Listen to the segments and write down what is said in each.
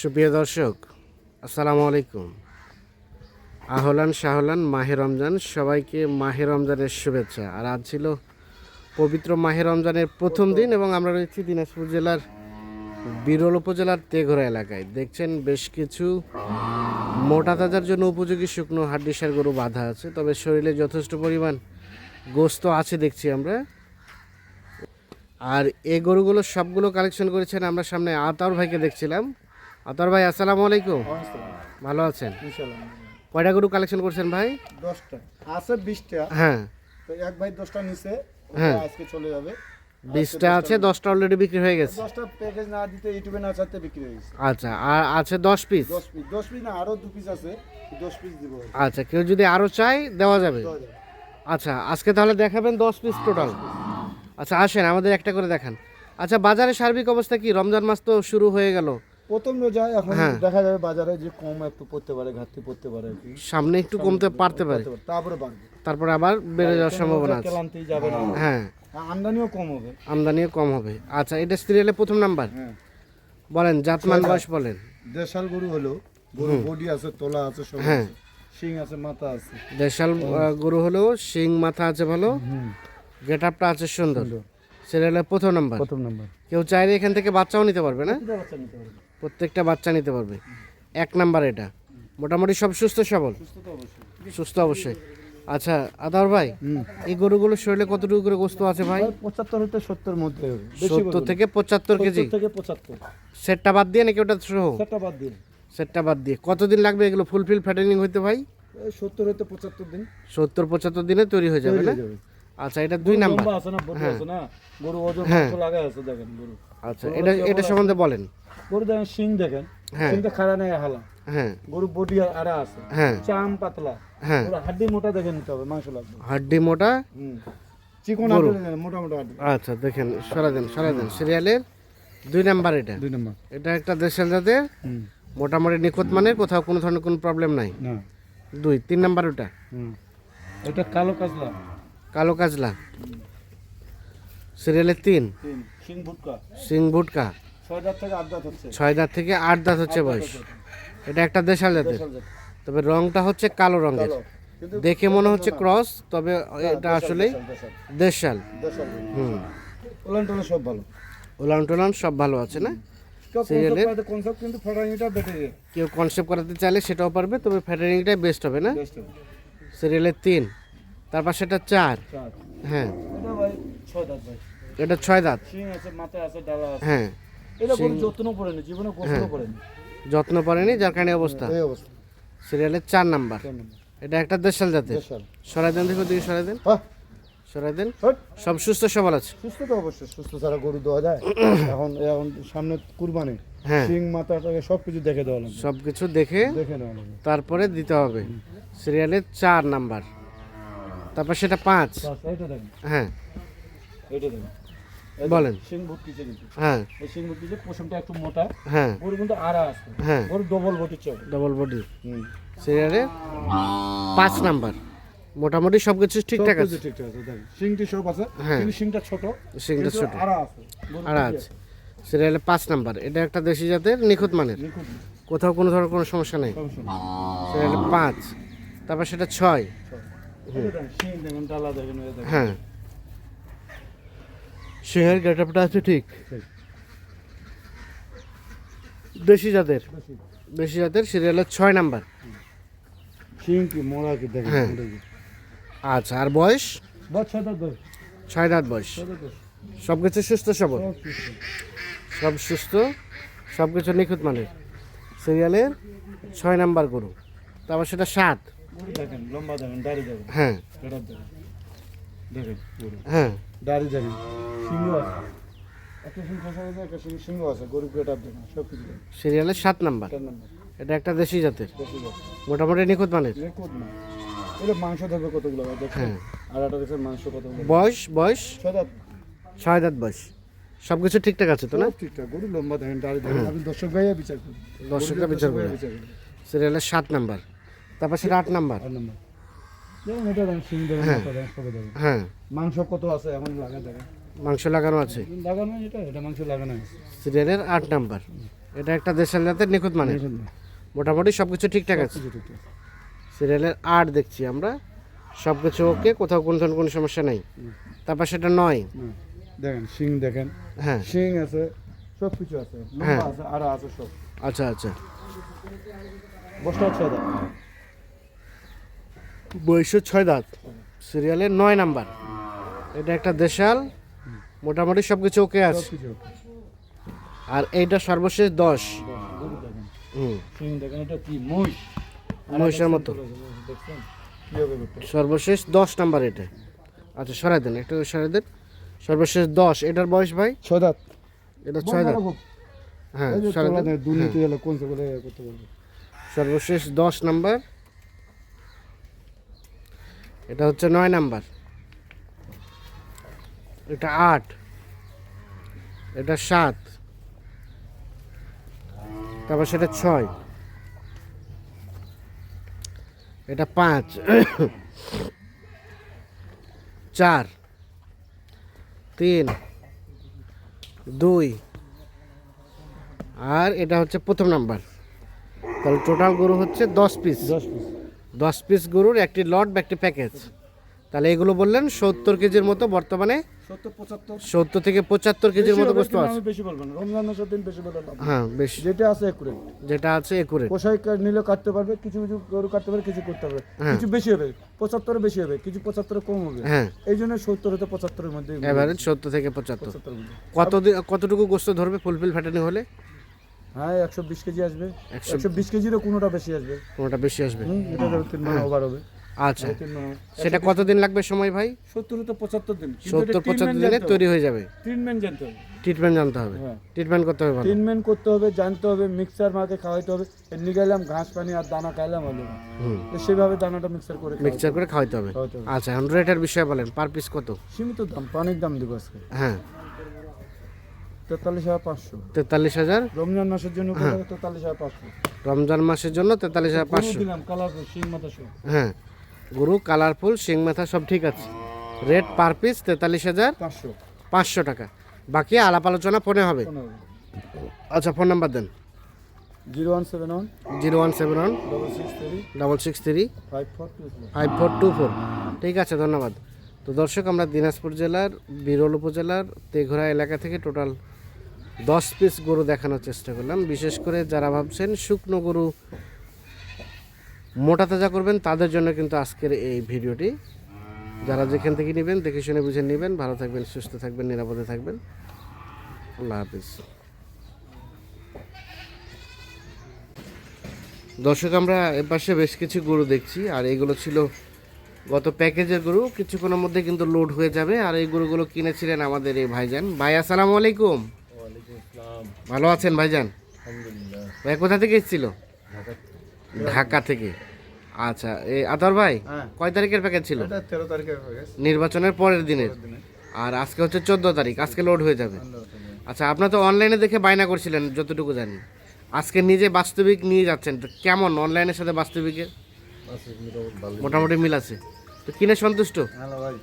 সুপ্রিয় দর্শক, আসসালামু আলাইকুম। আহলান শাহলান, মাহে রমজান। সবাইকে মাহে রমজানের শুভেচ্ছা। আর আজ ছিল পবিত্র মাহে রমজানের প্রথম দিন এবং আমরা রয়েছি দিনাজপুর জেলার বিরল উপজেলার তেঘরা এলাকায়। দেখছেন বেশ কিছু মোটা তাজার জন্য উপযোগী শুকনো হাড্ডিসার গরু বাঁধা আছে, তবে শরীরে যথেষ্ট পরিমাণ গোস্ত আছে দেখছি আমরা। আর এই গরুগুলো সবগুলো কালেকশন করেছেন আমরা সামনে আতাউর ভাইকে দেখছিলাম। আতাউর ভাই, আসসালামু আলাইকুম। ভালো আছেন? কয়টা গরু কালেকশন করছেন ভাই? 10টা আছে, 20টা। হ্যাঁ, তো এক ভাই 10টা নিছে, হ্যাঁ। আজকে চলে যাবে। 20টা আছে, 10টা অলরেডি বিক্রি হয়ে গেছে। 10টা প্যাকেজ না দিতে ইউটিউবে না ছাড়তে বিক্রি হয়ে গেছে। আচ্ছা, আর আছে 10 পিস। 10 পিস না, আরো 2 পিস আছে, 10 পিস দিব। আচ্ছা, কেউ যদি আরও চাই দেওয়া যাবে। দেওয়া যাবে। আচ্ছা, আজকে তাহলে দেখাবেন 10 পিস টোটাল। আচ্ছা, আসেন আমাদের একটা করে দেখান। আচ্ছা, বাজারে সার্বিক অবস্থা কি? রমজান মাস তো শুরু হয়ে গেল। প্রথম রোজা, এখন হ্যাঁ। দেখা যাবে বাজারে যে কম একটু পড়তে পারে, ঘাটতি পড়তে পারে আর কি। সামনে একটু কমতে পারতে পারে, তারপরে বাড়বে, তারপরে আবার বেড়ে যাওয়ার সম্ভাবনা আছে। ক্লান্তি যাবে না। হ্যাঁ, আমদানিও কম হবে। আমদানিও কম হবে। আচ্ছা, এটা সিরিয়ালে প্রথম নাম্বার। হ্যাঁ, বলেন, জাতমান বয়স বলেন। দেশাল গরু হলো, গরু বডি আছে, তোলা আছে, সব হ্যাঁ। আছে, শিং আছে, মাথা আছে। দেশাল গরু হলেও শিং মাথা আছে ভালো, গেট আপটা আছে সুন্দর। সিরিয়ালের প্রথম নাম্বার। প্রথম নাম্বার। কেউ চাইলে এখান থেকে বাচ্চাও নিতে পারবে না? বাচ্চা নিতে পারবে। প্রত্যেকটা বাচ্চা নিতে পারবে। এক নাম্বার এটা মোটামুটি সব সুস্থ সবল। সুস্থ তো অবশ্যই। সুস্থ অবশ্যই। আচ্ছা আদার ভাই, এই গরুগুলোর শরীরে কতটুকু করে গোস্ত আছে ভাই? 75 হতে 70 মধ্যে হবে। 70 থেকে 75 কেজি। 70 থেকে 75। সেটটা বাদ দিয়ে নাকি ওটা সহ? সেটা বাদ দিন। সেটটা বাদ দিয়ে কতদিন লাগবে এগুলো ফুলফিল ফ্যাটেনিং হইতে ভাই? এই 70 হতে 75 দিন 70-75 দিনে তৈরি হয়ে যাবে না? আচ্ছা, এটা 2 নাম্বার। লম্বা আছে না, বড় আছে না, গরু ওজন হ্যাঁ। কত লাগা আছে দেখেন গরু। আচ্ছা, এটা সম্বন্ধে বলেন। গরু দেখেন, শিং দেখেন, হ্যাঁ। শিংটা খাড়া নেই, হালা। হ্যাঁ, গরু বডি আড়া আছে, হ্যাঁ, চাম পাতলা। হ্যাঁ। গরু হাড্ডি মোটা দেখে নিতে হবে, মাংস লাগবে। হাড্ডি মোটা। চিকন গরু। হাড্ডি নেই, মোটা মোটা হাড্ডি। আচ্ছা, দেখেন, সরা দেন। সিরিয়ালের 2 নাম্বার এটা। 2 নাম্বার। এটা একটা দেশাল জাতের, মোটামুটি নিখুঁত মানের, কোথাও কোনো ধরনের কোনো প্রবলেম নাই। না। 2 3 নাম্বার ওটা এটা কালো কাজলা। কালো কাজলা। সিরিয়ালের 3 শিং ভুটকা। সিং ভুটকা। 6 দাঁত থেকে 8 দাঁত হচ্ছে। 6 দাঁত থেকে 8 দাঁত হচ্ছে বয়স। এটা একটা দেশাল জাতের, দেশাল জাত। তবে রংটা হচ্ছে কালো রঙের। কালো। কিন্তু দেখে মনে হচ্ছে ক্রস, তবে এটা আসলেই দেশাল। দেশাল। হুম, ওলান টোলান সব ভালো। ওলান টোলান সব ভালো আছে না? সিরিয়ালের কনসেপ্ট কিন্তু ফটানিটা বেটার। কেউ কনসেপ্ট করাতে চাইলে সেটাও পারবে, তবে ফ্যাটারিংটাই বেস্ট হবে না? বেস্ট হবে। সিরিয়ালের 3, তারপর সেটা 4। চার। হ্যাঁ, এটা ভাই 6 দাঁত ভাই। এটা 6 দাঁত। শিং আছে, মাথা আছে, ডালা আছে। হ্যাঁ, এটা গরু যত্ন করেনি, জীবনে গোসল করেনি। যত্ন পারেনি, যার কারণে অবস্থা। এই অবস্থা। সিরিয়ালের 4 নাম্বার। 4 নম্বর। এটা একটা দেশাল জাতের। দেশাল। সরাই দেন, দেখো দিকে সরাই দেন, হ্যাঁ। সরাই দেন। হট। সব সুস্থ সবল আছে। সুস্থ তো অবশ্যই, সুস্থ ছাড়া গরু দেওয়া যায়? এখন এখন সামনে কুরবানি, হ্যাঁ, শিং মাথা সব কিছু দেখে দেওয়া লাগবে। সব কিছু দেখে দেখে নেওয়া লাগবে। তারপরে দিতে হবে। সিরিয়ালের 4 নাম্বার, তারপর সেটা 5। এটা দেখেন, হ্যাঁ, এটা দেখেন। বলেন। শিং ভুটকিছে কিন্তু। হ্যাঁ, এই শিং ভুটকিছে, পশমটা একটু মোটা, হ্যাঁ, গরু কিন্তু আড়া আছে। হ্যাঁ, গরু ডবল বডি চল। Double body. সিরিয়ালের 5 নাম্বার, মোটামুটি সব কিছু ঠিকঠাক আছে। ঠিকঠাক আছে, দেখেন শিংটি সব আছে, হ্যাঁ। কিন্তু শিংটা ছোট, শিংটা কিন্তু ছোট। আড়া আছে। গরু আর আছে সিরিয়ালের 5 নাম্বার। এটা একটা দেশি জাতের, নিখুঁত মানের, নিখুঁত, কোথাও কোনো ধরনের কোনো সমস্যা নেই। সমস্যা নেই। সিরিয়ালের 5, তারপর সেটা 6। এটা দেখেন, শিং দেখেন, ডালা দেখেন, এই দেখেন। হ্যাঁ, সিংহের গেটআপটা আছে ঠিক। ঠিক। দেশি জাতের, বেশি। দেশি জাতের। সিরিয়ালের 6 নাম্বার। শিং কি মোড়া কি দেখেন। হ্যাঁ। ওটা কি? আচ্ছা, আর বয়স? বড় 6 দাঁত বয়স। 6 দাঁত বয়স। 6 দাঁত বয়স। সব কিছু সুস্থ সবল, সব সুস্থ। সব সুস্থ, সব কিছু নিখুঁত মানের। সিরিয়ালের 6 নাম্বার গরু, তারপর সেটা 7। গরু দেখেন, লম্বা দেখেন, দাড়ি দেখেন, হ্যাঁ, পেটার দেখেন, দেখেন গরু, হ্যাঁ, দাড়ি দেখেন, সিংহ আছে, একটা সিং খসা আছে, একটা সিংহ আছে, গরু পেটার দেখেন, সব কিছু দেখেন। সিরিয়ালের 7 নাম্বার। 4 নম্বর। এটা একটা দেশি জাতের, বেশি বড়। মোটামুটি নিখুঁত মানের। রেকর্ড না। এটা মাংস ধরবে কতগুলো ভাই দেখেন। হ্যাঁ। আর একটা দেখেন মাংস কতগুলো। বয়স 6 দাঁত। 6 দাঁত বয়স। সব কিছু ঠিকঠাক আছে তো না? সব ঠিকঠাক, গরু লম্বা দেখেন, দাড়ি দেখেন, আপনি দর্শক ভাইয়া বিচার করুন। দর্শকরা বিচার করবে। সিরিয়ালের 7 নাম্বার, তারপর সেটা 8 নাম্বার। 8 নম্বর। দেখেন এটা দেখেন, সিং দেখেন, হ্যাঁ। মাথা দেখেন, সব দেখেন। হ্যাঁ, মাংস কত আছে এখন লাগা দেখেন। মাংস লাগানো আছে। লাগানো এটা মাংস লাগানো আছে। সিরিয়ালের 8 নাম্বার। এটা একটা দেশাল জাতের নিখুঁত মানে মোটামুটি সব কিছু ঠিকঠাক আছে। সিরিয়ালের 8 দেখছি আমরা, সব কিছু ওকে, কোথাও কোনো সমস্যা নেই। তারপর সেটা 9। দেখেন শিং দেখেন, হ্যাঁ শিং আছে, সব কিছু আছে, লম্বা আছে, আর আছে সব। আচ্ছা আচ্ছা, বসটা হচ্ছে দাদা বয়স 6 দাঁত, সিরিয়ালের 9 নাম্বার। এটা একটা দেশাল, মোটামুটি সব কিছু ওকে আছে। সব কিছু okay। আর এইটা সর্বশেষ 10। গরু দেখেন, হুম, শিং দেখেন, এটা কি মহিষ, মহিষের মতো। দেখছেন কিভাবে করতে? সর্বশেষ 10 নাম্বার এটা। আচ্ছা সরাই দেন, একটা সরাই দেন। সর্বশেষ 10। এটার বয়স ভাই? 6 দাঁত। এটা 6 দাঁত। হ্যাঁ সরাই দেন। দুর্নীতি হলে কোন সে বলে করতে পারবে? সর্বশেষ 10 নাম্বার। এটা হচ্ছে 9 নাম্বার। এটা 8। এটা 7। তারপর সেটা 6। এটা 5। 4, 3, 2 আর এটা হচ্ছে প্রথম নাম্বার। তাহলে টোটাল গরু হচ্ছে 10 পিস। 10 পিস। 10 পিস গরুর একটি লট বা একটি প্যাকেজ। তাহলে এগুলো বললেন 70 কেজির মতো, বর্তমানে 70-75 70 থেকে 75 কেজির মতো গোস্ত আছে। আমি বেশি বলবো না, রমজান মাসের দিন বেশি বলে লাভ নেই। হ্যাঁ বেশ, যেটা আছে একুরেট, যেটা আছে একুরেট। কষাই নিলে কাটতে পারবে, কিছু কিছু গরু কাটতে পারবে, কিছু করতে পারবে, হ্যাঁ। কিছু বেশি হবে 75 বেশি হবে, কিছু 75 কম হবে। হ্যাঁ এই জন্য 70 থেকে 75 এর মধ্যে এভারেজ 70 থেকে 75। 75 মধ্যে। কতটুকু গোস্ত ধরবে ফুলফিল ফ্যাটানি হলে? হ্যাঁ 120 কেজি আসবে, 100 120 কেজিরও কোনোটা বেশি আসবে। কোনটা বেশি আসবে? এটা ধরো 3 মানে ওভার হবে। আচ্ছা, 3 মানে সেটা কতদিন লাগবে সময় ভাই? 70 থেকে 75 দিন। 70-75 দিনে তৈরি হয়ে যাবে। ট্রিটমেন্ট জানতে হবে। ট্রিটমেন্ট জানতে হবে, হ্যাঁ। ট্রিটমেন্ট করতে হবে ভালো। ট্রিটমেন্ট করতে হবে, জানতে হবে, মিক্সার মাকে খাওয়াইতে হবে। এমনি গেলাম ঘাস পানি আর দানা খাইলাম হলো না। হুম, তো সেভাবে দানাটা মিক্সার করে মিক্সচার করে খাওয়াতে হবে। খাওয়াতে হবে। আচ্ছা, 100 বিষয়ে বলেন, পার পিস কত? সীমিত দাম, পানির দাম দিব আজকে হ্যাঁ 43,500। 43,000। রমজান মাসের জন্য 43,500। রমজান মাসের জন্য 43,500। দিলাম কালারফুল শিং মাথা সহ। হ্যাঁ, গরু কালারফুল, শিং মাথা সব ঠিক আছে। রেট পার পিস 43,500 500 টাকা। বাকি আলাপ আলোচনা ফোনে হবে। আচ্ছা, ফোন নাম্বার দেন। 0171 0171 663 663 5424। 5424। ঠিক আছে, ধন্যবাদ। তো দর্শক, আমরা দিনাজপুর জেলার বিরল উপজেলার তেঘরা এলাকা থেকে টোটাল 10 পিস গরু দেখানোর চেষ্টা করলাম। বিশেষ করে যারা ভাবছেন শুকনো গরু মোটা তাজা করবেন, তাদের জন্য কিন্তু আজকের এই ভিডিওটি। যারা যেখান থেকে নেবেন দেখে শুনে বুঝে নেবেন। ভালো থাকবেন, সুস্থ থাকবেন, নিরাপদে থাকবেন। আল্লাহ হাফিজ। দর্শক, আমরা এপাশে বেশ কিছু গরু দেখছি, আর এইগুলো ছিল গত প্যাকেজের গরু। কিছুক্ষণের মধ্যে কিন্তু লোড হয়ে যাবে। আর এই গরুগুলো কিনেছিলেন আমাদের এই ভাইজান। ভাই আসসালামু আলাইকুম। ভালো আছেন ভাইজান? ভাই কোথা থেকে এসেছিল? ঢাকা থেকে। আচ্ছা, এই আতর ভাই, হ্যাঁ। কয় তারিখের প্যাকেজ ছিল? এটা 13 তারিখে হয়ে গেছে। নির্বাচনের পরের দিনের। আর আজকে হচ্ছে 14 তারিখ, আজকে লোড হয়ে যাবে। আচ্ছা, আপনার তো অনলাইনে দেখে বায়না করছিলেন যতটুকু জানি, আজকে নিজে বাস্তবিক নিয়ে যাচ্ছেন, তো কেমন অনলাইনের সাথে বাস্তবিকের? মোটামুটি মিল আছে, তো কিনে সন্তুষ্ট? হ্যালো ভাই,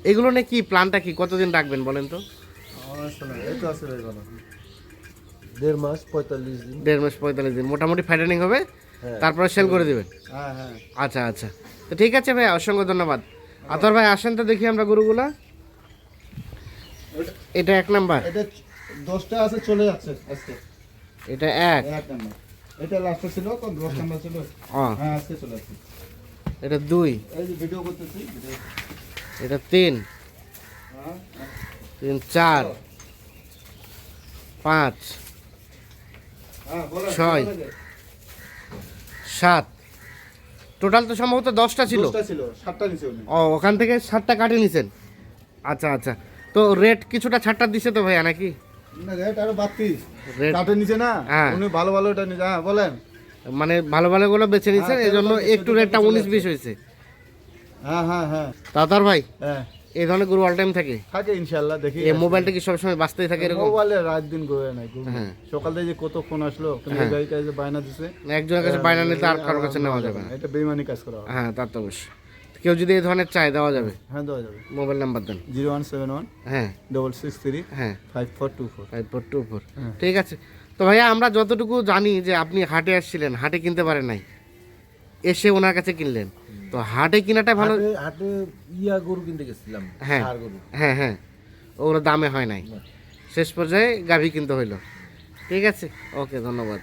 এগুলো নিয়ে কি প্ল্যানটা, কি কতদিন রাখবেন বলেন তো? আমার শোনা এই তো আছে ভাই ভালো। 1.5 মাস 45 দিন। 1.5 মাস 45 দিন মোটামুটি ফাইটানিং হবে, হ্যাঁ। তারপরে সেল করে দিবেন। হ্যাঁ হ্যাঁ। আচ্ছা আচ্ছা, তো ঠিক আছে ভাই, অসংখ্য ধন্যবাদ। আতর ভাই আসেন তো দেখি আমরা গরুগুলা। এটা 1 নাম্বার, এটা 10টা আছে, চলে যাচ্ছে আজকে। এটা 1। 1 নাম্বার। এটা লাস্টে ছিল, কোন 10 নাম্বার ছিল? হ্যাঁ আজকে চলে যাচ্ছে। এটা 2, এই যে ভিডিও করতেছি, এটা 3, হ্যাঁ 3, 4, 5, হ্যাঁ বলেন। 6, 7। টোটাল তো সম্ভবত 10টা ছিল। 10টা ছিল, 7টা নিছে উনি। ও, ওখান থেকে 7টা কাটে নিছেন। আচ্ছা আচ্ছা, তো রেট কিছুটা ছাড়টা দিছে তো ভাইয়া নাকি? না রেট আরো 32 রেট কাটে নিচে না। হ্যাঁ। উনি ভালো ভালো এটা নিছে। হ্যাঁ বলেন। মানে ভালো ভালো গুলো বেছে নিছেন, হ্যাঁ, এই জন্য তেরো একটু চোদ্দ রেটটা চলে 19-20 হয়েছে। হ্যাঁ হ্যাঁ হ্যাঁ তাতার ভাই, হ্যাঁ এই ধরনের গরু অল টাইম থাকে? থাকে ইনশাআল্লাহ। দেখি এই মোবাইলটা কি সবসময় বাঁচতেই থাকে এরকম? মোবাইলে রাত দিন ঘুরে নাই ঘুরে। হ্যাঁ। সকাল থেকে যে কত ফোন আসলো, কিন্তু হ্যাঁ। গাড়ি কাজে বায়না দিছে। একজনের কাছে বায়না নিতে আর কারোর কাছে নেওয়া যাবে না। এটা বেইমানি কাজ করা হবে। হ্যাঁ, তা তো অবশ্যই। কেউ যদি এই ধরনের চাই, দেওয়া যাবে। হ্যাঁ দেওয়া যাবে। মোবাইল নাম্বার দেন। 0171 হ্যাঁ 663 হ্যাঁ 5424। 5424। হ্যাঁ। ঠিক আছে, তো ভাইয়া আমরা যতটুকু জানি যে আপনি হাটে আসছিলেন, হাটে কিনতে পারেন নাই, এসে ওনার কাছে কিনলেন, তো হাটে কিনাটা ভালো। হাটে হাটে ইয়া গরু কিনতে গেছিলাম, হ্যাঁ ষাঁড় গরু। হ্যাঁ হ্যাঁ, ওগুলো দামে হয় নাই, শেষ পর্যায়ে গাভী কিনতে হইলো। ঠিক আছে, ওকে, ধন্যবাদ।